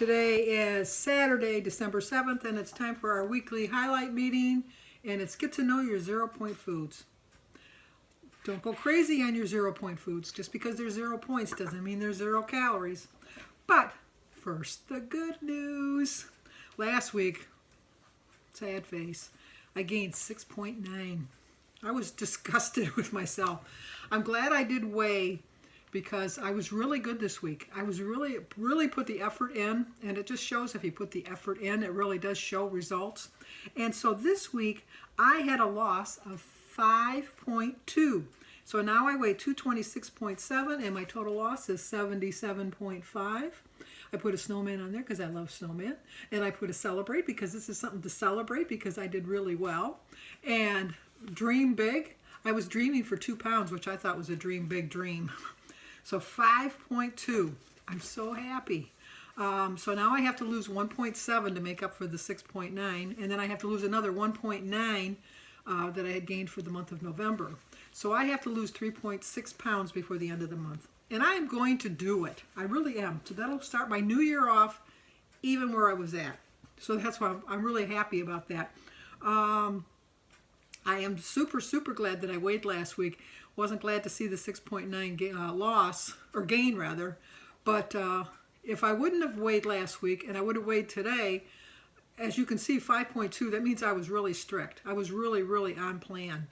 Today is Saturday, December 7th, and it's time for our weekly highlight meeting, and it's get to know your 0-point foods. Don't go crazy on your 0-point foods. Just because there's 0 points doesn't mean there's 0 calories. But first, the good news. Last week, sad face, I gained 6.9. I was disgusted with myself. I'm glad I did weigh because I was really good this week. I was really put the effort in, and it just shows if you put the effort in, it really does show results. And so this week, I had a loss of 5.2. So now I weigh 226.7, and my total loss is 77.5. I put a snowman on there because I love snowman, and I put a celebrate because this is something to celebrate because I did really well. And dream big. I was dreaming for 2 pounds, which I thought was a dream big dream. So 5.2. I'm so happy. So now I have to lose 1.7 to make up for the 6.9, and then I have to lose another 1.9 that I had gained for the month of November. So I have to lose 3.6 pounds before the end of the month. And I am going to do it. I really am. So that'll start my new year off even where I was at. So that's why I'm really happy about that. I am super glad that I weighed last week. Wasn't glad to see the 6.9 loss, or gain rather. But if I wouldn't have weighed last week and I would have weighed today, as you can see, 5.2, that means I was really strict. I was really on plan.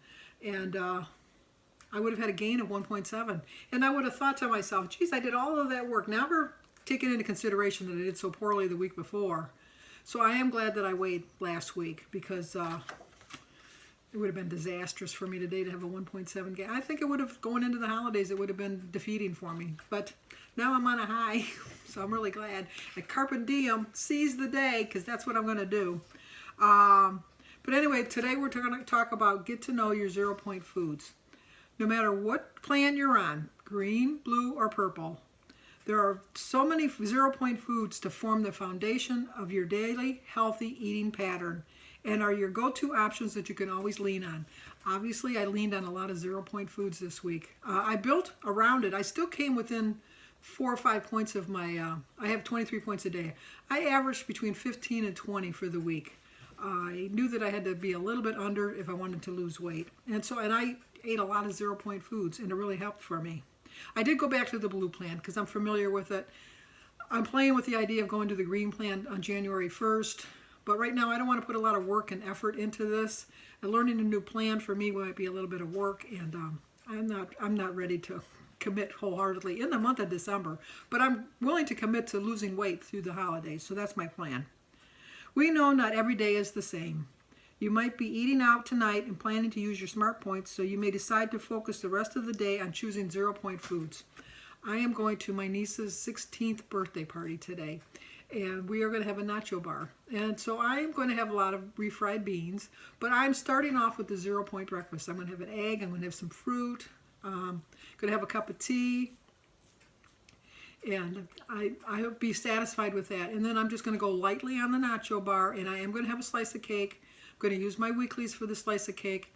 And I would have had a gain of 1.7. And I would have thought to myself, geez, I did all of that work. Never taken into consideration that I did so poorly the week before. So I am glad that I weighed last week because it would have been disastrous for me today to have a 1.7 gain. I think it would have, going into the holidays, it would have been defeating for me. But now I'm on a high, so I'm really glad. And carpe diem, seize the day, because that's what I'm going to do. But anyway, today we're going to talk about get to know your 0-point foods. No matter what plan you're on, green, blue, or purple, there are so many 0-point foods to form the foundation of your daily healthy eating pattern and are your go-to options that you can always lean on. Obviously, I leaned on a lot of 0-point foods this week. I built around it. I still came within 4 or 5 points of my, I have 23 points a day. I averaged between 15 and 20 for the week. I knew that I had to be a little bit under if I wanted to lose weight. And I ate a lot of 0-point foods, and it really helped for me. I did go back to the blue plan because I'm familiar with it. I'm playing with the idea of going to the green plan on January 1st. But right now, I don't want to put a lot of work and effort into this. And learning a new plan for me might be a little bit of work, and I'm not ready to commit wholeheartedly in the month of December. But I'm willing to commit to losing weight through the holidays, so that's my plan. We know not every day is the same. You might be eating out tonight and planning to use your smart points, so you may decide to focus the rest of the day on choosing 0-point foods. I am going to my niece's 16th birthday party today, and we are going to have a nacho bar. And so I am going to have a lot of refried beans, but I'm starting off with the 0-point breakfast. I'm going to have an egg, I'm going to have some fruit, going to have a cup of tea, and I'll be satisfied with that. And then I'm just going to go lightly on the nacho bar, and I am going to have a slice of cake. I'm going to use my weeklies for the slice of cake.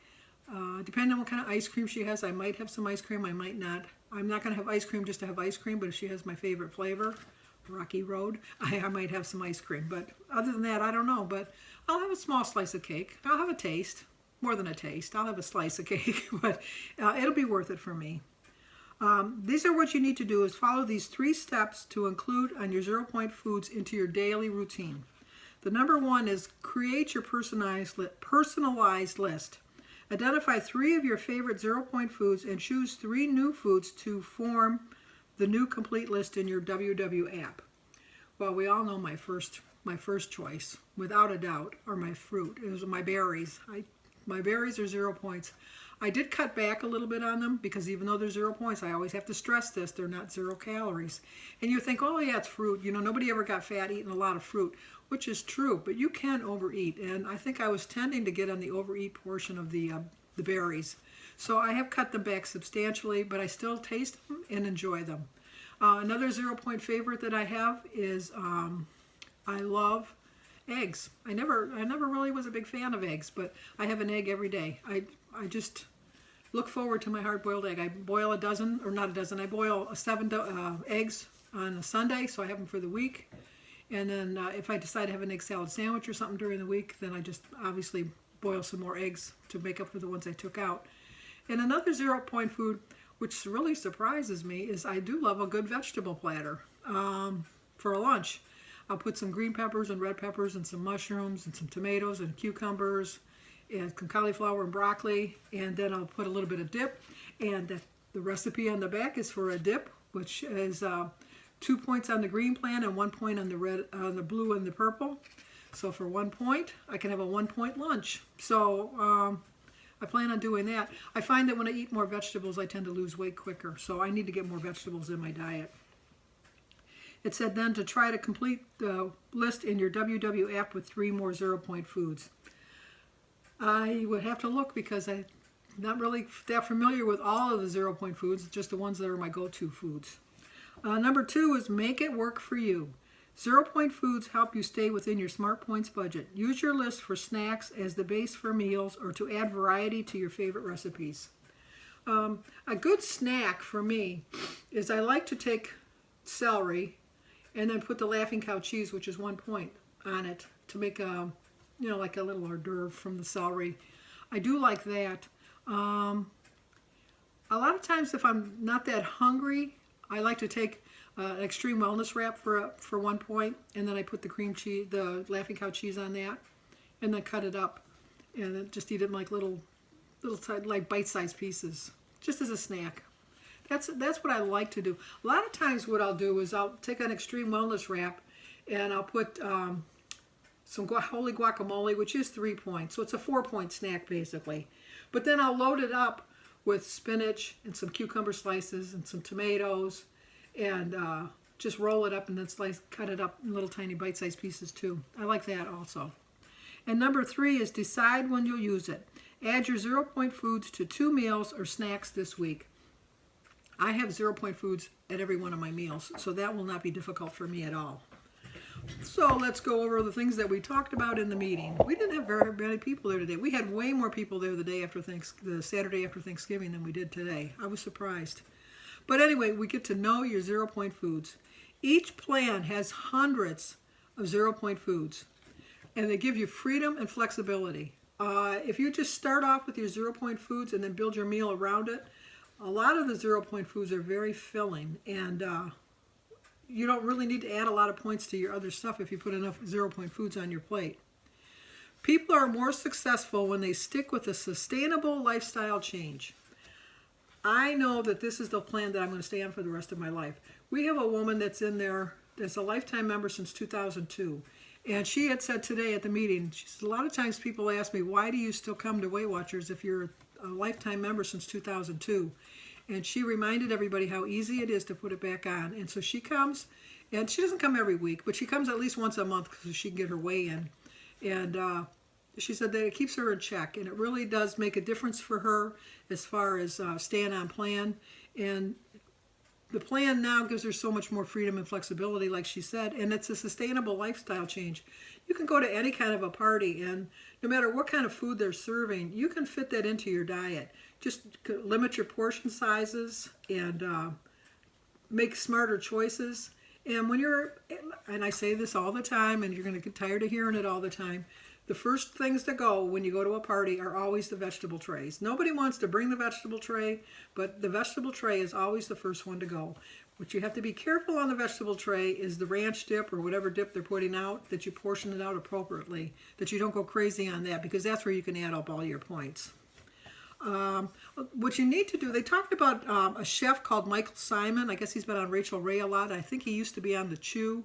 Depending on what kind of ice cream she has, I might have some ice cream, I might not. I'm not going to have ice cream just to have ice cream, but if she has my favorite flavor, Rocky Road, I might have some ice cream. But other than that, I don't know. But I'll have a small slice of cake. I'll have a taste, more than a taste. I'll have a slice of cake, but it'll be worth it for me. These are what you need to do is follow these 3 steps to include on your 0-point foods into your daily routine. The number 1 is create your personalized list. Identify 3 of your favorite 0-point foods and choose 3 new foods to form the new complete list in your WW app. Well, we all know my first choice, without a doubt, are my fruit. It was my berries. My berries are 0 points. I did cut back a little bit on them because even though they're 0 points, I always have to stress this, they're not 0 calories. And you think, oh yeah, it's fruit. You know, nobody ever got fat eating a lot of fruit, which is true, but you can overeat. And I think I was tending to get on the overeat portion of the berries. So I have cut them back substantially, but I still taste them and enjoy them. Another 0-point favorite that I have is I love eggs. I never really was a big fan of eggs, but I have an egg every day. I just look forward to my hard-boiled egg. I boil a dozen, or not a dozen, I boil 7 eggs on a Sunday, so I have them for the week. And then if I decide to have an egg salad sandwich or something during the week, then I just obviously boil some more eggs to make up for the ones I took out. And another 0 point food, which really surprises me, is I do love a good vegetable platter for a lunch. I'll put some green peppers and red peppers and some mushrooms and some tomatoes and cucumbers and some cauliflower and broccoli, and then I'll put a little bit of dip. And the recipe on the back is for a dip, which is 2 points on the green plan and 1 point on the red, the blue and the purple. So for 1 point, I can have a 1 point lunch. So I plan on doing that. I find that when I eat more vegetables, I tend to lose weight quicker. So I need to get more vegetables in my diet. It said then to try to complete the list in your WW app with 3 more 0 point foods. I would have to look because I'm not really that familiar with all of the 0 point foods, just the ones that are my go-to foods. Number 2 is make it work for you. 0 point foods help you stay within your Smart Points budget. Use your list for snacks as the base for meals or to add variety to your favorite recipes. A good snack for me is I like to take celery and then put the Laughing Cow cheese, which is 1 point, on it to make like a little hors d'oeuvre from the celery. I do like that. A lot of times if I'm not that hungry, I like to take an extreme wellness wrap for 1 point, and then I put the cream cheese, the Laughing Cow cheese on that, and then cut it up, and then just eat it in like little like bite-sized pieces, just as a snack. That's what I like to do. A lot of times what I'll do is I'll take an extreme wellness wrap, and I'll put some holy guacamole, which is 3 points, so it's a 4 point snack basically. But then I'll load it up with spinach and some cucumber slices and some tomatoes, and just roll it up and then cut it up in little tiny bite-sized pieces too. I like that also. And number 3 is decide when you'll use it. Add your 0 point foods to 2 meals or snacks this week. I have 0 point foods at every one of my meals, so that will not be difficult for me at all. So let's go over the things that we talked about in the meeting. We didn't have very many people there today. We had way more people there the Saturday after Thanksgiving than we did today. I was surprised. But anyway, we get to know your 0 point foods. Each plan has hundreds of 0 point foods, and they give you freedom and flexibility. If you just start off with your 0 point foods and then build your meal around it, a lot of the 0 point foods are very filling, and you don't really need to add a lot of points to your other stuff if you put enough 0 point foods on your plate. People are more successful when they stick with a sustainable lifestyle change. I know that this is the plan that I'm going to stay on for the rest of my life. We have a woman that's in there that's a lifetime member since 2002. And she had said today at the meeting, she said, a lot of times people ask me, why do you still come to Weight Watchers if you're a lifetime member since 2002? And she reminded everybody how easy it is to put it back on. And so she comes, and she doesn't come every week, but she comes at least once a month so she can get her weigh in. And she said that it keeps her in check, and it really does make a difference for her as far as staying on plan. And the plan now gives her so much more freedom and flexibility, like she said, and it's a sustainable lifestyle change. You can go to any kind of a party, and no matter what kind of food they're serving, you can fit that into your diet. Just limit your portion sizes and make smarter choices. And when and I say this all the time, and you're going to get tired of hearing it all the time, the first things to go when you go to a party are always the vegetable trays. Nobody wants to bring the vegetable tray, but the vegetable tray is always the first one to go. What you have to be careful on the vegetable tray is the ranch dip or whatever dip they're putting out, that you portion it out appropriately, that you don't go crazy on that, because that's where you can add up all your points. What you need to do, they talked about a chef called Michael Simon. I guess he's been on Rachel Ray a lot. I think he used to be on The Chew.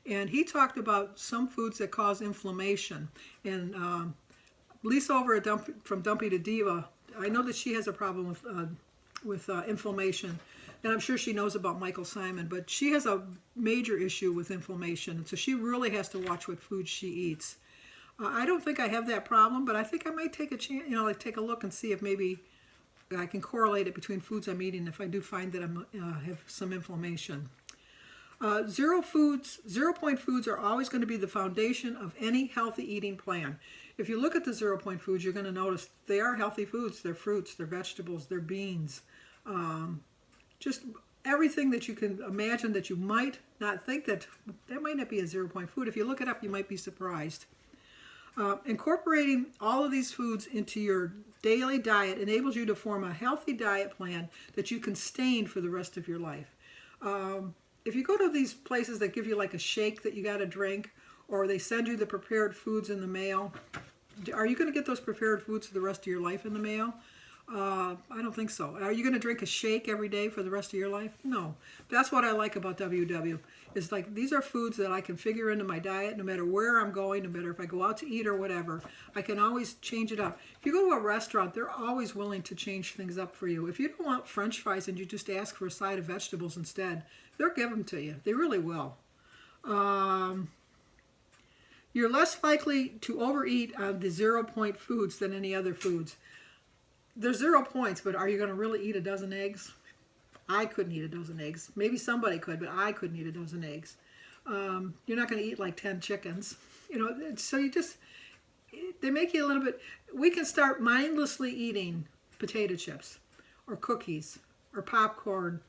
And he talked about some foods that cause inflammation. And Lisa over at From Dumpy to Diva, I know that she has a problem with inflammation. And I'm sure she knows about Michael Simon, but she has a major issue with inflammation. And so she really has to watch what foods she eats. I don't think I have that problem, but I think I might take a chance, take a look and see if maybe I can correlate it between foods I'm eating if I do find that I have some inflammation. 0 point foods are always going to be the foundation of any healthy eating plan. If you look at the 0 point foods, you're going to notice they are healthy foods. They're fruits, they're vegetables, they're beans. Just everything that you can imagine that you might not think that might not be a 0-point food. If you look it up, you might be surprised. Incorporating all of these foods into your daily diet enables you to form a healthy diet plan that you can sustain for the rest of your life. If you go to these places that give you like a shake that you got to drink, or they send you the prepared foods in the mail, are you going to get those prepared foods for the rest of your life in the mail? I don't think so. Are you going to drink a shake every day for the rest of your life? No. That's what I like about WW. It's like these are foods that I can figure into my diet no matter where I'm going, no matter if I go out to eat or whatever. I can always change it up. If you go to a restaurant, they're always willing to change things up for you. If you don't want French fries and you just ask for a side of vegetables instead, they'll give them to you. They really will. You're less likely to overeat on the 0-point foods than any other foods. There's 0 points, but are you going to really eat a dozen eggs? I couldn't eat a dozen eggs. Maybe somebody could, but I couldn't eat a dozen eggs. You're not going to eat like 10 chickens. So they make you a little bit. We can start mindlessly eating potato chips or cookies or popcorn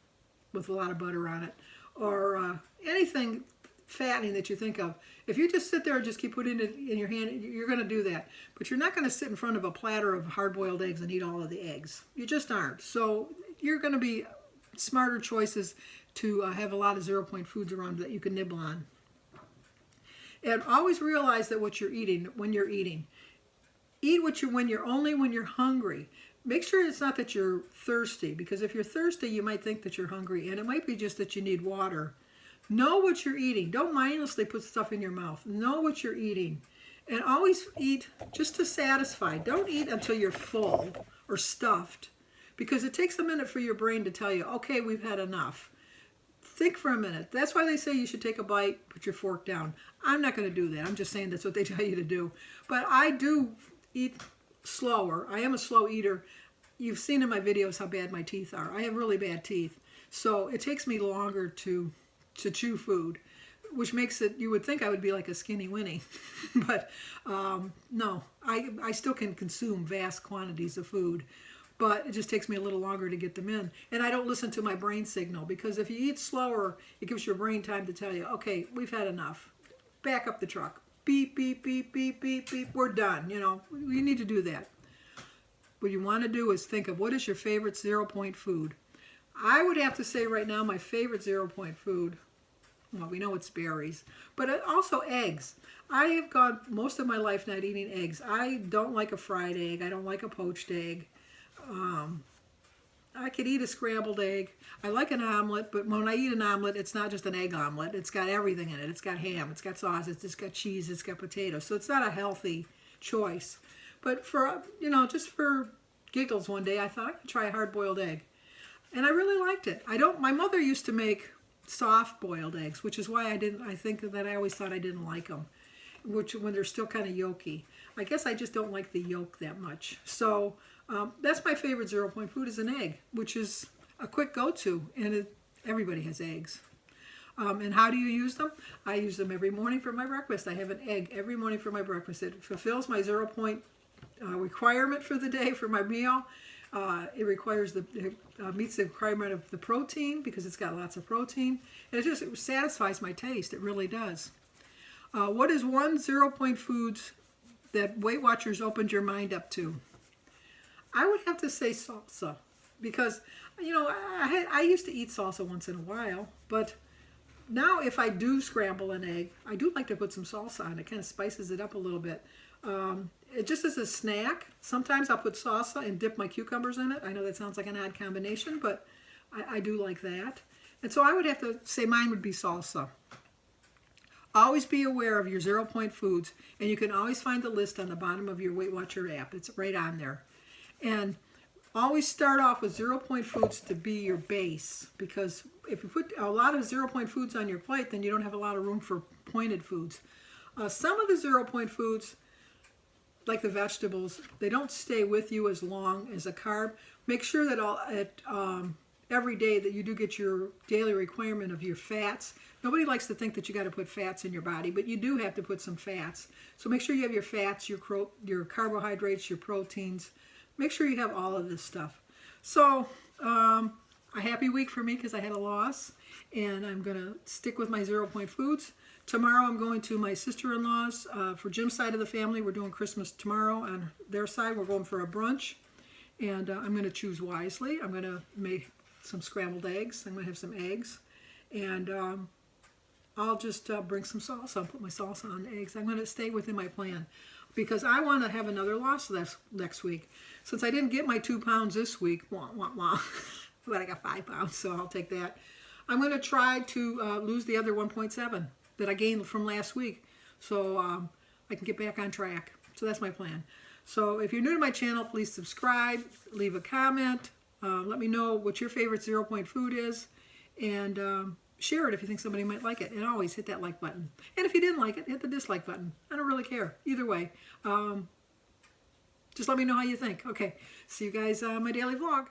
with a lot of butter on it, or anything fattening that you think of. If you just sit there and just keep putting it in your hand, you're going to do that. But you're not going to sit in front of a platter of hard-boiled eggs and eat all of the eggs. You just aren't. So you're going to be smarter choices to have a lot of 0-point foods around that you can nibble on. And always realize that what you're eating, when you're eating. Eat when you're hungry. Make sure it's not that you're thirsty, because if you're thirsty, you might think that you're hungry, and it might be just that you need water. Know what you're eating. Don't mindlessly put stuff in your mouth. Know what you're eating. And always eat just to satisfy. Don't eat until you're full or stuffed, because it takes a minute for your brain to tell you, okay, we've had enough. Think for a minute. That's why they say you should take a bite, put your fork down. I'm not going to do that. I'm just saying that's what they tell you to do. But I do eat slower. I am a slow eater. You've seen in my videos how bad my teeth are. I have really bad teeth. So it takes me longer to chew food, which makes it, you would think I would be like a skinny Winnie. But no, I still can consume vast quantities of food, but it just takes me a little longer to get them in. And I don't listen to my brain signal, because if you eat slower, it gives your brain time to tell you, okay, we've had enough. Back up the truck. Beep, beep, beep, beep, beep, beep. We're done. We need to do that. What you want to do is think of what is your favorite 0-point food. I would have to say right now my favorite 0-point food, well, we know it's berries, but also eggs. I have gone most of my life not eating eggs. I don't like a fried egg. I don't like a poached egg. I could eat a scrambled egg. I like an omelet, but when I eat an omelet, it's not just an egg omelet. It's got everything in it. It's got ham, it's got sausage, it's got cheese, it's got potatoes. So it's not a healthy choice. But for, just for giggles one day, I thought I could try a hard-boiled egg. And I really liked it. My mother used to make soft-boiled eggs, which is why I think that I always thought I didn't like them, when they're still kind of yolky. I guess I just don't like the yolk that much. So that's my favorite 0-point food, is an egg, which is a quick go-to, and everybody has eggs. And how do you use them? I use them every morning for my breakfast. I have an egg every morning for my breakfast. It fulfills my 0-point requirement for the day for my meal. It meets the requirement of the protein, because it's got lots of protein. And it satisfies my taste. It really does. What is one 0-point food that Weight Watchers opened your mind up to? I would have to say salsa, because I used to eat salsa once in a while, but now if I do scramble an egg, I do like to put some salsa on it. It kind of spices it up a little bit. It just as a snack. Sometimes I'll put salsa and dip my cucumbers in it. I know that sounds like an odd combination, but I do like that. And so I would have to say mine would be salsa. Always be aware of your 0-point foods, and you can always find the list on the bottom of your Weight Watcher app. It's right on there. And always start off with 0-point foods to be your base, because if you put a lot of 0-point foods on your plate, then you don't have a lot of room for pointed foods. Some of the 0-point foods, like the vegetables, they don't stay with you as long as a carb. Make sure that every day that you do get your daily requirement of your fats. Nobody likes to think that you got to put fats in your body, but you do have to put some fats. So make sure you have your fats, your carbohydrates, your proteins. Make sure you have all of this stuff. So a happy week for me because I had a loss, and I'm going to stick with my 0 Point Foods. Tomorrow I'm going to my sister-in-law's for Jim's side of the family. We're doing Christmas tomorrow. On their side, we're going for a brunch, and I'm going to choose wisely. I'm going to make some scrambled eggs. I'm going to have some eggs, and I'll just bring some salsa and put my salsa on the eggs. I'm going to stay within my plan because I want to have another loss next week. Since I didn't get my 2 pounds this week, wah, wah, wah, but I got 5 pounds, so I'll take that. I'm going to try to lose the other 1.7 that I gained from last week, so I can get back on track. So that's my plan. So if you're new to my channel, please subscribe, leave a comment, let me know what your favorite 0 Point food is, and share it if you think somebody might like it. And always hit that like button. And if you didn't like it, hit the dislike button. I don't really care. Either way. Just let me know how you think. Okay. See you guys on my daily vlog.